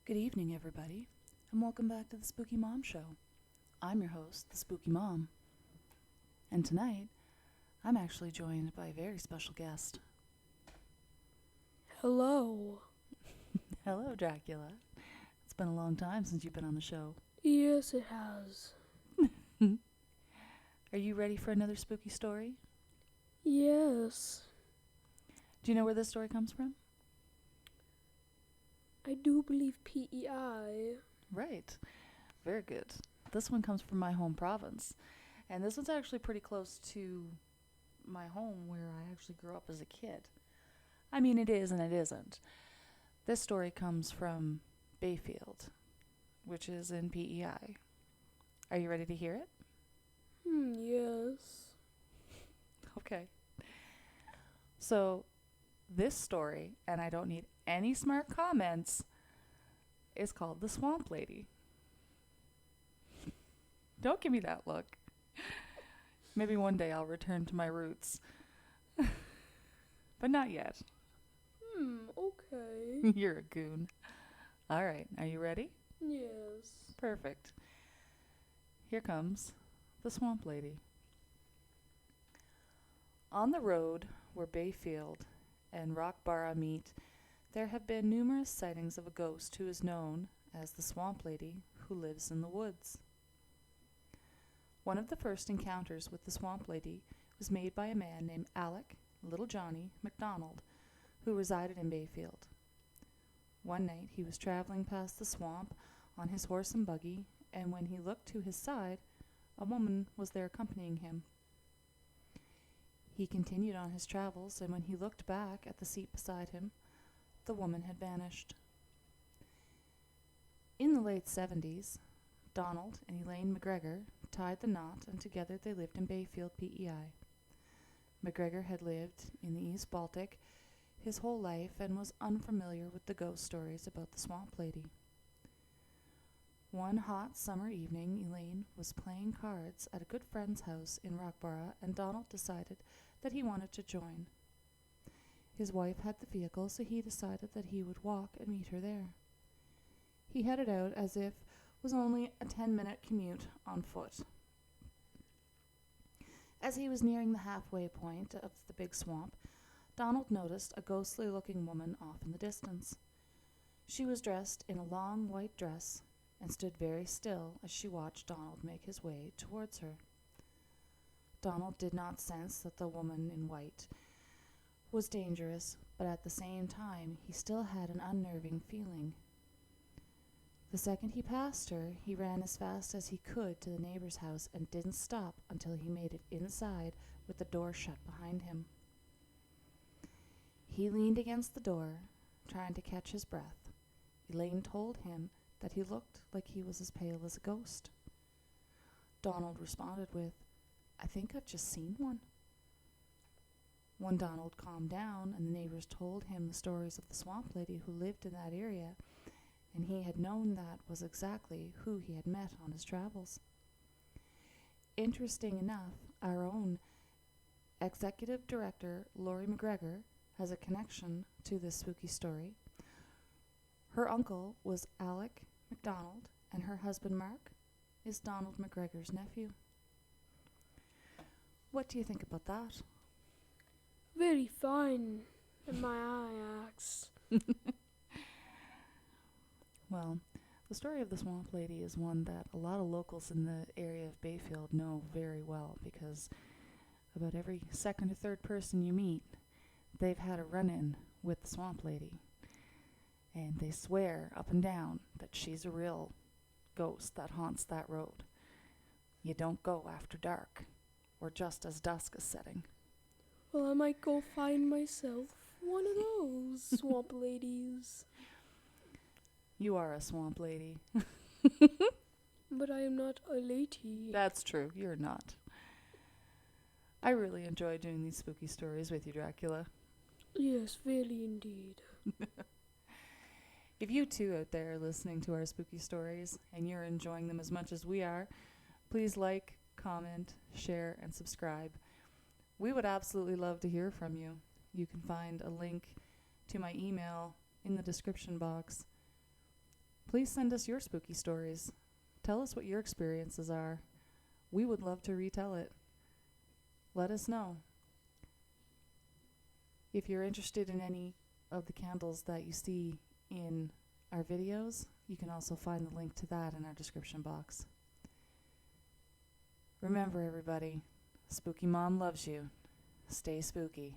Good evening, everybody, and welcome back to the Spooky Mom Show. I'm your host, the Spooky Mom, and tonight I'm actually joined by a very special guest. Hello. Hello, Dracula. It's been a long time since you've been on the show. Yes, it has. Are you ready for another spooky story? Yes, Do you know where this story comes from? I do believe PEI. Right. Very good. This one comes from my home province, and this one's actually pretty close to my home where I actually grew up as a kid. I mean, it is and it isn't. This story comes from Bayfeild, which is in PEI. Are you ready to hear it? Yes. Okay. So, this story, and I don't need any smart comments, is called The Swamp Lady. Don't give me that look. Maybe one day I'll return to my roots. But not yet. Okay. You're a goon. All right, are you ready? Yes. Perfect. Here comes the Swamp Lady. On the road where Bayfield and Rockborough meet, there have been numerous sightings of a ghost who is known as the Swamp Lady who lives in the woods. One of the first encounters with the Swamp Lady was made by a man named Alec Little Johnny MacDonald, who resided in Bayfield. One night he was traveling past the swamp on his horse and buggy, and when he looked to his side, a woman was there accompanying him. He continued on his travels, and when he looked back at the seat beside him, the woman had vanished. In the late 70s, Donald and Elaine McGregor tied the knot, and together they lived in Bayfield, PEI. McGregor had lived in the East Baltic his whole life and was unfamiliar with the ghost stories about the Swamp Lady. One hot summer evening, Elaine was playing cards at a good friend's house in Rockborough, and Donald decided that he wanted to join. His wife had the vehicle, so he decided that he would walk and meet her there. He headed out as if it was only a 10-minute commute on foot. As he was nearing the halfway point of the big swamp, Donald noticed a ghostly-looking woman off in the distance. She was dressed in a long white dress and stood very still as she watched Donald make his way towards her. Donald did not sense that the woman in white was dangerous, but at the same time he still had an unnerving feeling. The second he passed her, he ran as fast as he could to the neighbor's house and didn't stop until he made it inside with the door shut behind him. He leaned against the door, trying to catch his breath. Elaine told him that he looked like he was as pale as a ghost. Donald responded with, "I think I've just seen one." When Donald calmed down and the neighbors told him the stories of the Swamp Lady who lived in that area, and he had known that was exactly who he had met on his travels. Interesting enough, our own executive director, Laurie McGregor, has a connection to this spooky story. Her uncle was Alec MacDonald, and her husband Mark is Donald McGregor's nephew. What do you think about that? Very fine. And my eye axe. Well, the story of the Swamp Lady is one that a lot of locals in the area of Bayfield know very well, because about every second or third person you meet, they've had a run-in with the Swamp Lady. And they swear up and down that she's a real ghost that haunts that road. You don't go after dark, or just as dusk is setting. Well, I might go find myself one of those swamp ladies. You are a swamp lady. But I am not a lady. That's true, you're not. I really enjoy doing these spooky stories with you, Dracula. Yes, very indeed. If you too out there are listening to our spooky stories and you're enjoying them as much as we are, please like, comment, share, and subscribe. We would absolutely love to hear from you. You can find a link to my email in the description box. Please send us your spooky stories. Tell us what your experiences are. We would love to retell it. Let us know. If you're interested in any of the candles that you see in our videos, you can also find the link to that in our description box. Remember, everybody, Spooky Mom loves you. Stay spooky.